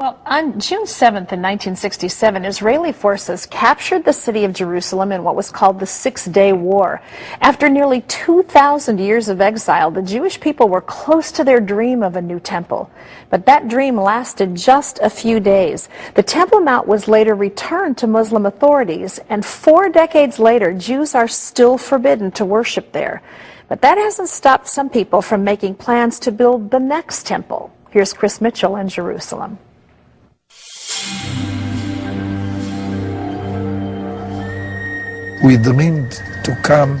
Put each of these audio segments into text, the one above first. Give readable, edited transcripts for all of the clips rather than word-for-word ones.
Well, on June 7th in 1967, Israeli forces captured the city of Jerusalem in what was called the Six-Day War. After nearly 2,000 years of exile, the Jewish people were close to their dream of a new temple. But that dream lasted just a few days. The Temple Mount was later returned to Muslim authorities, and 4 decades later, Jews are still forbidden to worship there. But that hasn't stopped some people from making plans to build the next temple. Here's Chris Mitchell in Jerusalem. We dreamed to come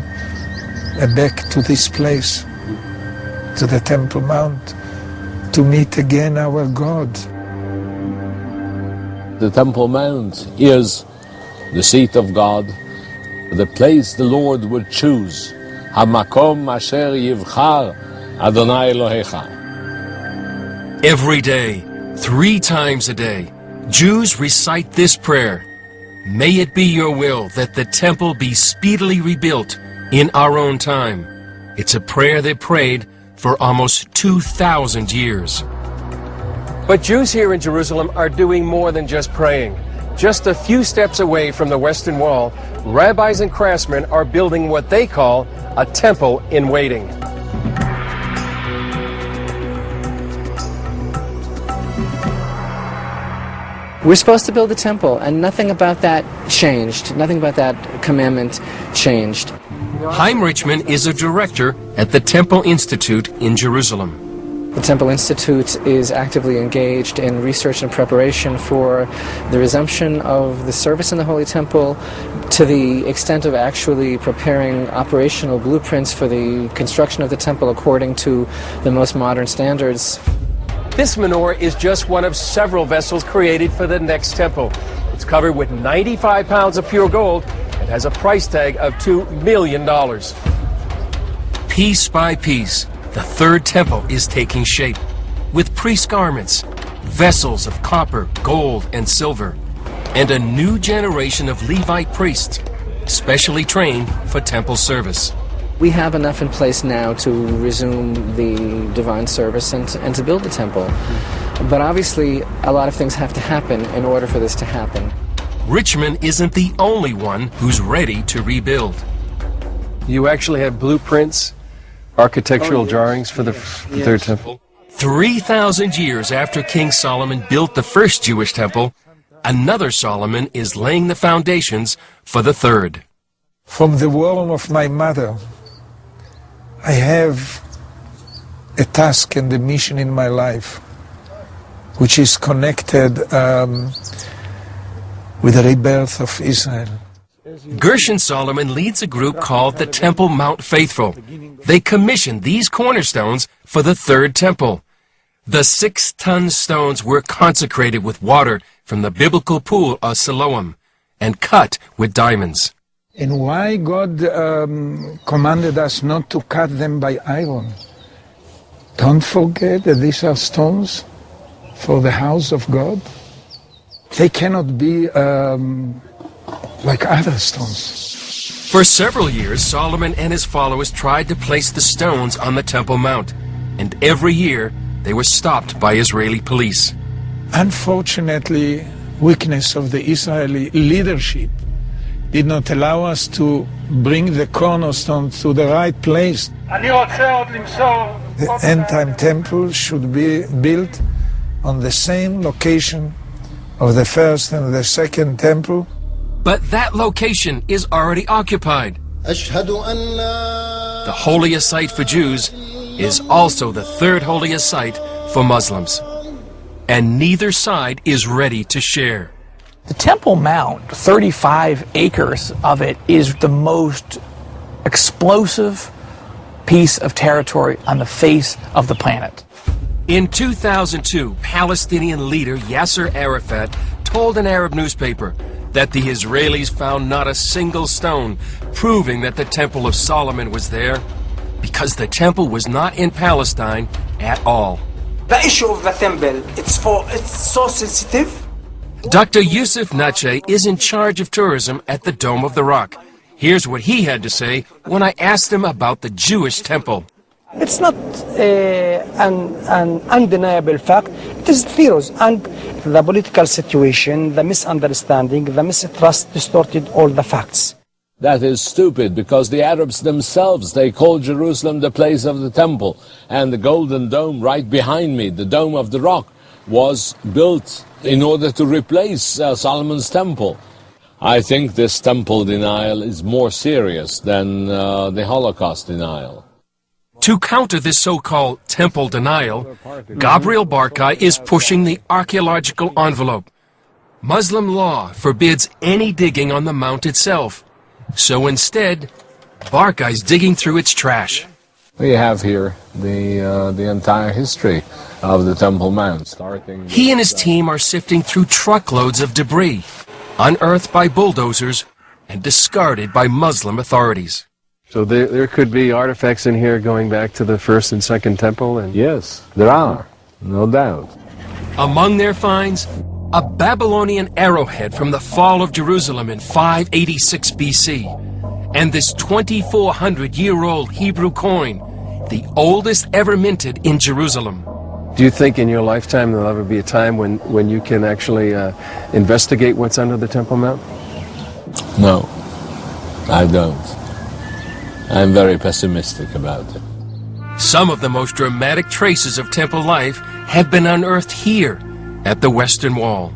back to this place, to the Temple Mount, to meet again our God. The Temple Mount is the seat of God, the place the Lord would choose. Hamakom asher yivchar Adonai Elohecha. Every day, 3 times a day, Jews recite this prayer. May it be your will that the temple be speedily rebuilt in our own time. It's a prayer they prayed for almost 2,000 years. But Jews here in Jerusalem are doing more than just praying. Just a few steps away from the Western Wall, rabbis and craftsmen are building what they call a temple in waiting. We're supposed to build a temple, and nothing about that changed. Nothing about that commandment changed. Chaim Richman is a director at the Temple Institute in Jerusalem. The Temple Institute is actively engaged in research and preparation for the resumption of the service in the Holy Temple, to the extent of actually preparing operational blueprints for the construction of the temple according to the most modern standards. This menorah is just one of several vessels created for the next temple. It's covered with 95 pounds of pure gold and has a price tag of $2 million. Piece by piece, the third temple is taking shape, with priest garments, vessels of copper, gold, and silver, and a new generation of Levite priests, specially trained for temple service. We have enough in place now to resume the divine service and to build the temple. But obviously, a lot of things have to happen in order for this to happen. Richmond isn't the only one who's ready to rebuild. You actually have blueprints, architectural drawings for the third temple? 3,000 years after King Solomon built the first Jewish temple, another Solomon is laying the foundations for the third. From the womb of my mother, I have a task and a mission in my life, which is connected with the rebirth of Israel. Gershon Solomon leads a group called the Temple Mount Faithful. They commissioned these cornerstones for the third temple. The 6-ton stones were consecrated with water from the biblical pool of Siloam and cut with diamonds. And why God commanded us not to cut them by iron? Don't forget that these are stones for the house of God. They cannot be like other stones. For several years, Solomon and his followers tried to place the stones on the Temple Mount, and every year they were stopped by Israeli police. Unfortunately, weakness of the Israeli leadership did not allow us to bring the cornerstone to the right place. The end-time temple should be built on the same location of the first and the second temple. But that location is already occupied. The holiest site for Jews is also the third holiest site for Muslims. And neither side is ready to share. The Temple Mount, 35 acres of it, is the most explosive piece of territory on the face of the planet. In 2002, Palestinian leader Yasser Arafat told an Arab newspaper that the Israelis found not a single stone proving that the Temple of Solomon was there, because the temple was not in Palestine at all. The issue of the temple, it's so sensitive. Dr. Yusuf Nache is in charge of tourism at the Dome of the Rock. Here's what he had to say when I asked him about the Jewish temple. It's not an undeniable fact. It is theories, and the political situation, the misunderstanding, the mistrust distorted all the facts. That is stupid, because the Arabs themselves, they call Jerusalem the place of the temple. And the golden dome right behind me, the Dome of the Rock, was built in order to replace Solomon's temple. I think this temple denial is more serious than the Holocaust denial. To counter this so-called temple denial, Gabriel Barkay is pushing the archaeological envelope. Muslim law forbids any digging on the mount itself. So instead, Barkay's digging through its trash. We have here the entire history of the Temple Mount. He and his team are sifting through truckloads of debris, unearthed by bulldozers and discarded by Muslim authorities. So there could be artifacts in here going back to the first and second temple? And Yes, there are, no doubt. Among their finds, a Babylonian arrowhead from the fall of Jerusalem in 586 BC, and this 2,400-year-old Hebrew coin, the oldest ever minted in Jerusalem. do you think in your lifetime there'll ever be a time when you can actually investigate what's under the Temple Mount? No, I don't. I'm very pessimistic about it. Some of the most dramatic traces of temple life have been unearthed here at the Western Wall.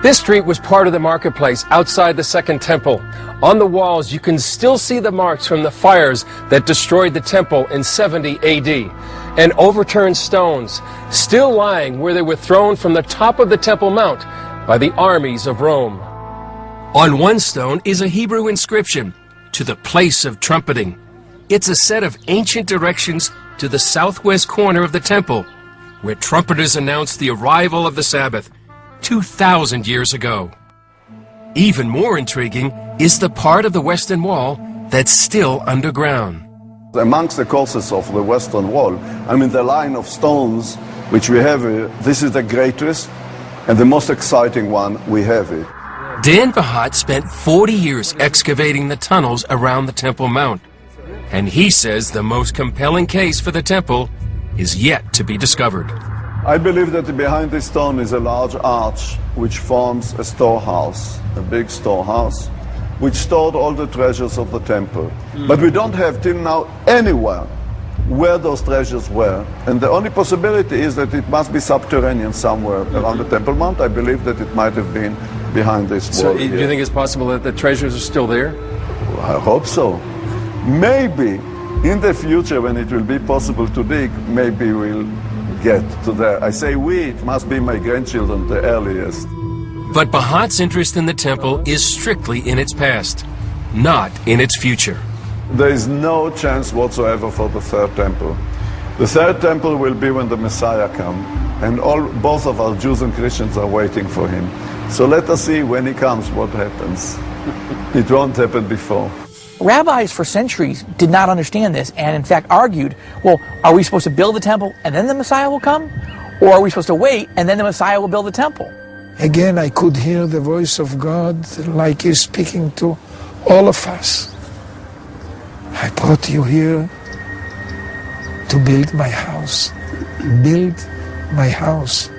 This street was part of the marketplace outside the Second Temple. On the walls, you can still see the marks from the fires that destroyed the temple in 70 AD, and overturned stones still lying where they were thrown from the top of the Temple Mount by the armies of Rome. On one stone is a Hebrew inscription, "To the place of trumpeting." It's a set of ancient directions to the southwest corner of the temple, where trumpeters announced the arrival of the Sabbath 2,000 years ago. Even more intriguing is the part of the Western Wall that's still underground. Amongst the causes of the Western Wall, I mean the line of stones which we have here, this is the greatest and the most exciting one we have here. Dan Bahat spent 40 years excavating the tunnels around the Temple Mount, and he says the most compelling case for the temple is yet to be discovered. I believe that behind this stone is a large arch which forms a storehouse, a big storehouse, which stored all the treasures of the temple. But we don't have till now anywhere where those treasures were. And the only possibility is that it must be subterranean somewhere around the Temple Mount. I believe that it might have been behind this wall. So do you think it's possible that the treasures are still there? I hope so. Maybe in the future when it will be possible to dig, maybe we'll get to there. I say we, it must be my grandchildren, the earliest. But Bahat's interest in the temple is strictly in its past, not in its future. There is no chance whatsoever for the third temple. The third temple will be when the Messiah comes, and both of our Jews and Christians are waiting for him. So let us see when he comes what happens. It won't happen before. Rabbis for centuries did not understand this and in fact argued, well, are we supposed to build the temple and then the Messiah will come? Or are we supposed to wait and then the Messiah will build the temple? Again, I could hear the voice of God like he's speaking to all of us. I brought you here to build my house. Build my house.